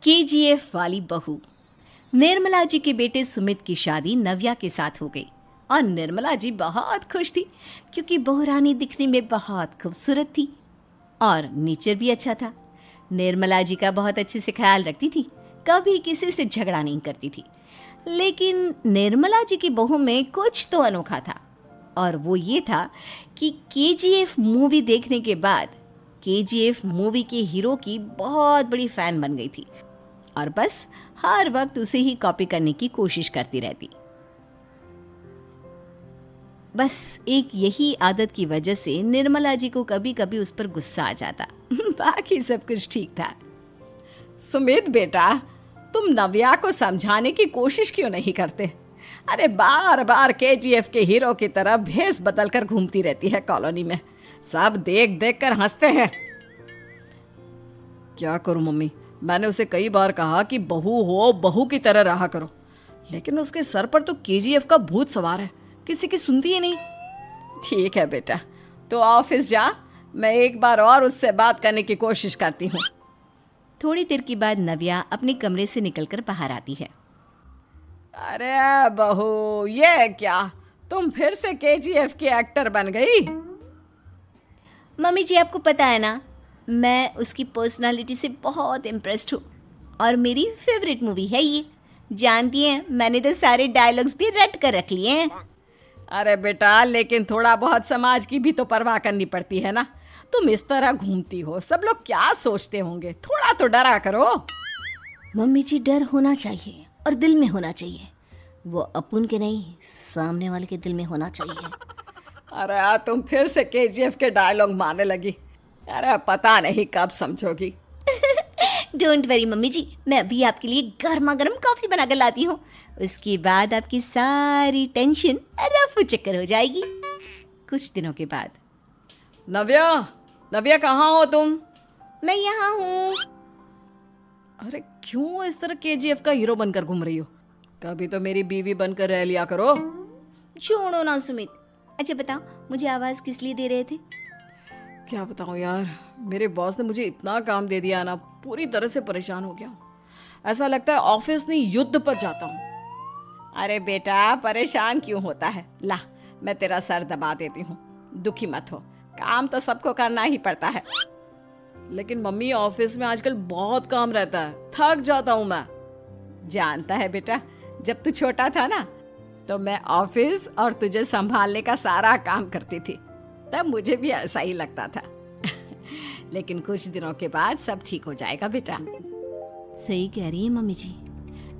KGF वाली बहू। निर्मला जी के बेटे सुमित की शादी नव्या के साथ हो गई और निर्मला जी बहुत खुश थी क्योंकि बहू रानी दिखने में बहुत खूबसूरत थी और नेचर भी अच्छा था। निर्मला जी का बहुत अच्छे से ख्याल रखती थी, कभी किसी से झगड़ा नहीं करती थी। लेकिन निर्मला जी की बहू में कुछ तो अनोखा था और वो ये था कि केजीएफ मूवी देखने के बाद केजीएफ मूवी के हीरो की बहुत बड़ी फ़ैन बन गई थी और बस हर वक्त उसे ही कॉपी करने की कोशिश करती रहती। बस एक यही आदत की वजह से निर्मला जी को कभी कभी उस पर गुस्सा आ जाता। बाकी सब कुछ ठीक था। सुमित बेटा, तुम नव्या को समझाने की कोशिश क्यों नहीं करते? अरे बार बार केजीएफ के हीरो की तरह भेस बदल कर घूमती रहती है कॉलोनी में, सब देख देख कर हंसते हैं। क्या करूं मम्मी, मैंने उसे कई बार कहा कि बहू हो, बहू की तरह रहा करो, लेकिन उसके सर पर तो केजीएफ का भूत सवार है, किसी की सुनती ही नहीं। ठीक है बेटा, तो ऑफिस जा, मैं एक बार और उससे बात करने की कोशिश करती हूँ। थोड़ी देर के बाद नव्या अपने कमरे से निकलकर बाहर आती है। अरे बहू, ये क्या, तुम फिर से केजीएफ की एक्टर बन गई? मम्मी जी, आपको पता है ना, मैं उसकी पर्सनालिटी से बहुत इम्प्रेस्ड हूँ और मेरी फेवरेट मूवी है ये। जानती हैं, मैंने तो सारे डायलॉग्स भी रट कर रख लिए हैं। अरे बेटा, लेकिन थोड़ा बहुत समाज की भी तो परवाह करनी पड़ती है ना। तुम इस तरह घूमती हो, सब लोग क्या सोचते होंगे, थोड़ा तो डरा करो। मम्मी जी, डर होना चाहिए और दिल में होना चाहिए, वो अपुन के नहीं, सामने वाले के दिल में होना चाहिए। अरे तुम फिर से केजीएफ के डायलॉग मारने लगी। अरे पता नहीं कब समझोगी। डोंट वरी मम्मी जी, मैं अभी आपके लिए गर्मा गर्म कॉफ़ी बना कर लाती हूँ, उसके बाद आपकी सारी टेंशन रफू चक्कर हो जाएगी। कुछ दिनों के बाद। नव्या, नव्या कहाँ हो तुम? मैं यहाँ हूँ। अरे क्यों इस तरह केजीएफ का हीरो बनकर घूम रही हो? कभी तो मेरी बीवी बनकर रह लिया करो। छोड़ो ना सुमित। अच्छा बताओ, मुझे आवाज़ किस लिए दे रहे थे? क्या बताऊँ यार, मेरे बॉस ने मुझे इतना काम दे दिया ना, पूरी तरह से परेशान हो गया हूँ। ऐसा लगता है ऑफिस नहीं, युद्ध पर जाता हूँ। अरे बेटा, परेशान क्यों होता है? ला, मैं तेरा सर दबा देती हूँ, दुखी मत हो, काम तो सबको करना ही पड़ता है। लेकिन मम्मी, ऑफिस में आजकल बहुत काम रहता है, थक जाता हूँ मैं। जानता है बेटा, जब तू छोटा था ना, तो मैं ऑफिस और तुझे संभालने का सारा काम करती थी, तब मुझे भी ऐसा ही लगता था। लेकिन कुछ दिनों के बाद सब ठीक हो जाएगा बेटा। सही कह रही है मम्मी जी,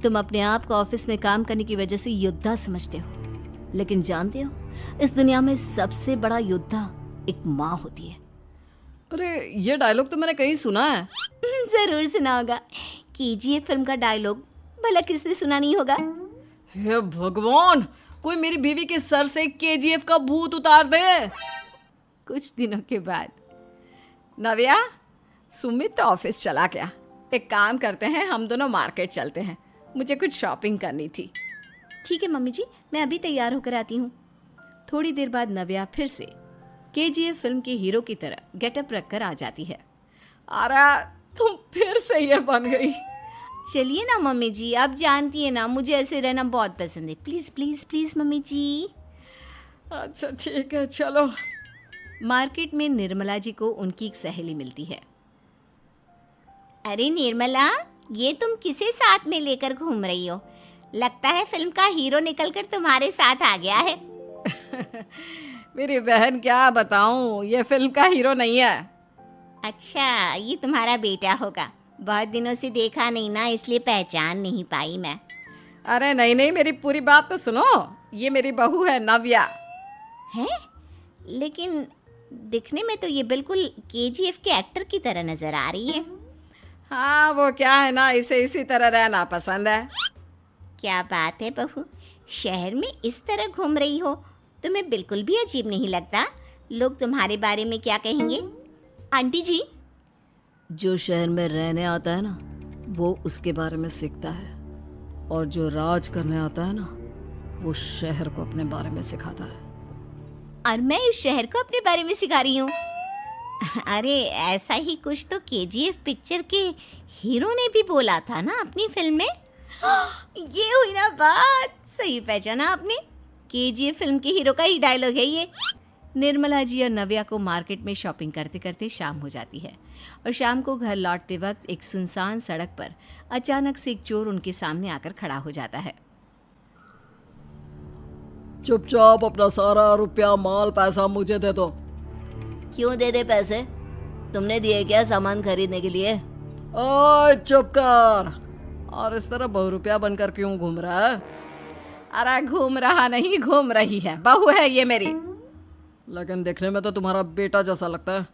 तुम अपने आप को ऑफिस में काम करने की वजह से योद्धा समझते हो, लेकिन जानते हो, इस दुनिया में सबसे बड़ा योद्धा एक माँ होती है। अरे ये डायलॉग तो मैंने कहीं सुना है। जरूर सुना होगा, केजीएफ फिल्म का डायलॉग, भला किसने सुना नहीं होगा? हे भगवान, कोई मेरी बीवी के सर से केजीएफ का भूत उतार दे। कुछ दिनों के बाद। नव्या, सुमित तो ऑफिस चला गया, एक काम करते हैं, हम दोनों मार्केट चलते हैं, मुझे कुछ शॉपिंग करनी थी। ठीक है मम्मी जी, मैं अभी तैयार होकर आती हूँ। थोड़ी देर बाद नव्या फिर से केजीएफ फिल्म के हीरो की तरह गेटअप रखकर आ जाती है। अरे तुम फिर से ये बन गई। चलिए ना मम्मी जी, आप जानती है ना, मुझे ऐसे रहना बहुत पसंद है। प्लीज़ प्लीज़ प्लीज़ मम्मी जी। अच्छा ठीक है, चलो। मार्केट में निर्मला जी को उनकी एक सहेली मिलती है। अरे निर्मला, ये तुम किसे साथ में लेकर घूम रही हो? लगता है फिल्म का हीरो निकलकर तुम्हारे साथ आ गया है। मेरी बहन, क्या बताऊं, ये फिल्म का हीरो नहीं है। अच्छा, ये तुम्हारा बेटा होगा, बहुत दिनों से देखा नहीं ना, इसलिए पहचान नहीं पाई मैं। अरे नहीं नहीं, मेरी पूरी बात तो सुनो, ये मेरी बहू है नव्या। है? लेकिन दिखने में तो ये बिल्कुल केजीएफ के एक्टर की तरह नजर आ रही है। हाँ, वो क्या है ना, इसे इसी तरह रहना पसंद है। क्या बात है बहू, शहर में इस तरह घूम रही हो, तुम्हें बिल्कुल भी अजीब नहीं लगता? लोग तुम्हारे बारे में क्या कहेंगे? आंटी जी, जो शहर में रहने आता है ना, वो उसके बारे में सीखता है, और जो राज करने आता है ना, वो शहर को अपने बारे में सिखाता है। और मैं इस शहर को अपने बारे में सिखा रही हूँ। अरे ऐसा ही कुछ तो केजीएफ पिक्चर के हीरो ने भी बोला था ना अपनी फिल्म में। ये हुई ना बात, सही पहचाना आपने। केजीएफ फिल्म के हीरो का ही डायलॉग है ये। निर्मला जी और नव्या को मार्केट में शॉपिंग करते करते शाम हो जाती है और शाम को घर लौटते वक्त एक सुनसान सड़क पर अचानक से एक चोर उनके सामने आकर खड़ा हो जाता है। चुपचाप अपना सारा रुपया माल पैसा मुझे दे दो। क्यों दे दे पैसे? तुमने दिए क्या सामान खरीदने के लिए? ओए चुप कर। और इस तरह बहुरुपया बनकर क्यों घूम रहा है? अरे घूम रहा नहीं, घूम रही है, बहू है ये मेरी। लेकिन देखने में तो तुम्हारा बेटा जैसा लगता है।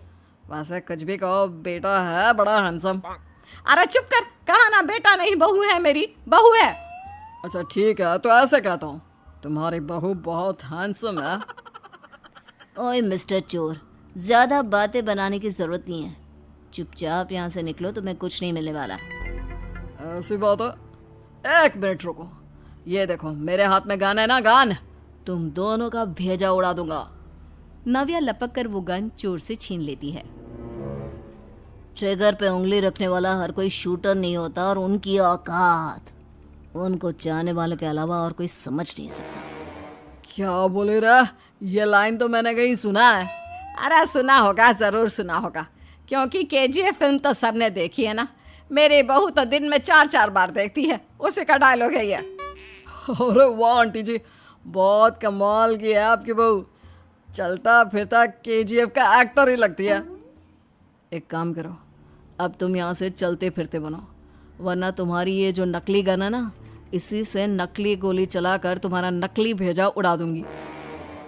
वैसे कुछ भी कहो, बेटा है बड़ा हैंडसम। अरे चुप कर, कहा ना बेटा नहीं बहू है मेरी, बहू है। अच्छा ठीक है, तो ऐसे कहता हूँ, तुम्हारी बहू बहुत हैंडसम है। ओए मिस्टर चोर, ज्यादा बातें बनाने की जरूरत नहीं है। चुपचाप यहाँ से निकलो, तुम्हें कुछ नहीं मिलने वाला। ऐसी बात है। एक मिनट रुको, ये देखो मेरे हाथ में गन है ना, गन। तुम दोनों का भेजा उड़ा दूंगा। नव्या लपक कर वो गन चोर से छीन लेती है। ट्रिगर पे उंगली रखने वाला हर कोई शूटर नहीं होता, और उनकी औकात उनको चाहने वालों के अलावा और कोई समझ नहीं सकता। क्या बोले रे? ये लाइन तो मैंने कहीं सुना है। अरे सुना होगा, जरूर सुना होगा, क्योंकि केजीएफ फिल्म तो सबने देखी है ना। मेरी बहू तो दिन में 4-4 बार देखती है, उसी का डायलॉग है ये। अरे वाह आंटी जी, बहुत कमाल की है आपकी बहू। चलता फिरता केजीएफ का एक्टर ही लगती है। एक काम करो, अब तुम यहाँ से चलते फिरते बनो, वरना तुम्हारी ये जो नकली गन है ना, इसी से नकली गोली चलाकर तुम्हारा नकली भेजा उड़ा दूंगी।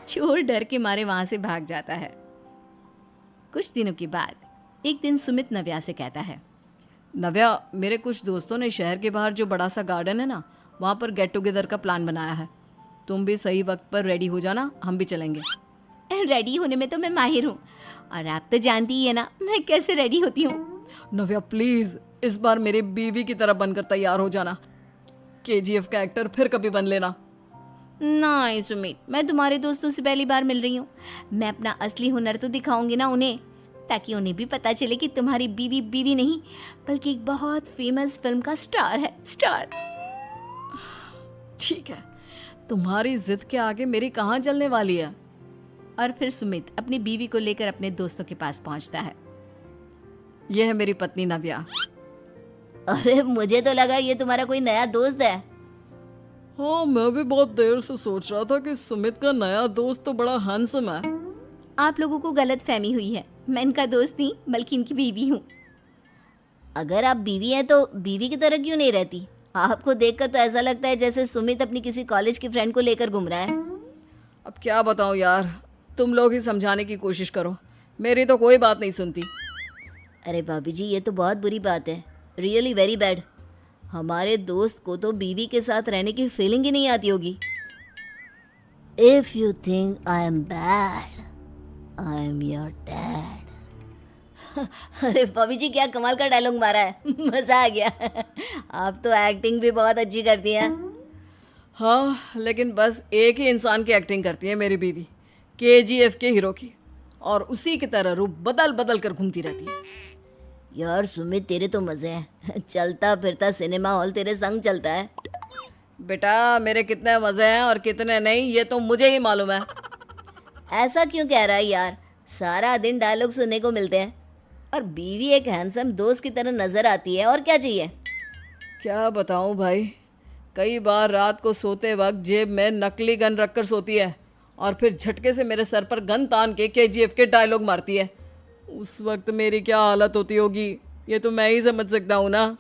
चोर डर के मारे वहां से भाग जाता है। कुछ दिनों के बाद एक दिन सुमित नव्या से कहता है, नव्या, मेरे कुछ दोस्तों ने शहर के बाहर जो बड़ा सा गार्डन है ना, वहाँ पर गेट टुगेदर का प्लान बनाया है। तुम भी सही वक्त पर रेडी हो जाना, हम भी चलेंगे। रेडी होने में तो मैं माहिर हूँ, और आप तो जानती ही है ना मैं कैसे रेडी होती हूँ। नव्या प्लीज, इस बार मेरी बीवी की तरह बनकर तैयार हो जाना। केजीएफ का एक्टर फिर कभी बन लेना। नहीं सुमित, मैं तुम्हारे दोस्तों से पहली बार मिल रही हूँ। मैं अपना असली हुनर तो दिखाऊंगी ना उन्हें, ताकि उन्हें भी पता चले कि तुम्हारी बीवी बीवी नहीं, बल्कि एक बहुत फेमस फिल्म का स्टार है, स्टार। ठीक है, तुम्हारी जिद के आगे मेरी कहाँ चलने वाली है। और फिर सुमित अपनी बीवी को लेकर अपने दोस्तों के पास पहुंचता है। यह है मेरी पत्नी नव्या। अरे मुझे तो लगा ये तुम्हारा कोई नया दोस्त है। हाँ, मैं भी बहुत देर से सोच रहा था कि सुमित का नया दोस्त तो बड़ा हैंडसम है। आप लोगों को गलत फहमी हुई है, मैं इनका दोस्त नहीं बल्कि इनकी बीवी हूँ। अगर आप बीवी हैं तो बीवी की तरह क्यों नहीं रहती? आपको देखकर तो ऐसा लगता है जैसे सुमित अपनी किसी कॉलेज की फ्रेंड को लेकर घूम रहा है। अब क्या बताऊँ यार, तुम लोग ही समझाने की कोशिश करो, मेरी तो कोई बात नहीं सुनती। अरे भाभी जी, ये तो बहुत बुरी बात है, रियली वेरी बैड। हमारे दोस्त को तो बीवी के साथ रहने की फीलिंग ही नहीं आती होगी। If you think I am bad, I am your dad. अरे भाभी जी, क्या कमाल का डायलॉग मारा है, मजा आ गया। आप तो एक्टिंग भी बहुत अच्छी करती हैं। हाँ, लेकिन बस एक ही इंसान की एक्टिंग करती है मेरी बीवी, केजीएफ के हीरो की, और उसी की तरह रूप बदल बदल कर घूमती रहती है। यार सुमित, तेरे तो मजे हैं, चलता फिरता सिनेमा हॉल तेरे संग चलता है। बेटा, मेरे कितने मजे हैं और कितने नहीं ये तो मुझे ही मालूम है। ऐसा क्यों कह रहा है यार, सारा दिन डायलॉग सुनने को मिलते हैं, और बीवी एक हैंडसम दोस्त की तरह नजर आती है, और क्या चाहिए। क्या बताऊं भाई, कई बार रात को सोते वक्त जेब में नकली गन रखकर सोती है, और फिर झटके से मेरे सर पर गन तान के केजीएफ के डायलॉग मारती है। उस वक्त मेरी क्या हालत होती होगी, ये तो मैं ही समझ सकता हूँ ना।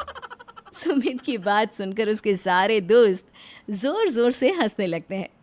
सुमित की बात सुनकर उसके सारे दोस्त जोर जोर से हंसने लगते हैं।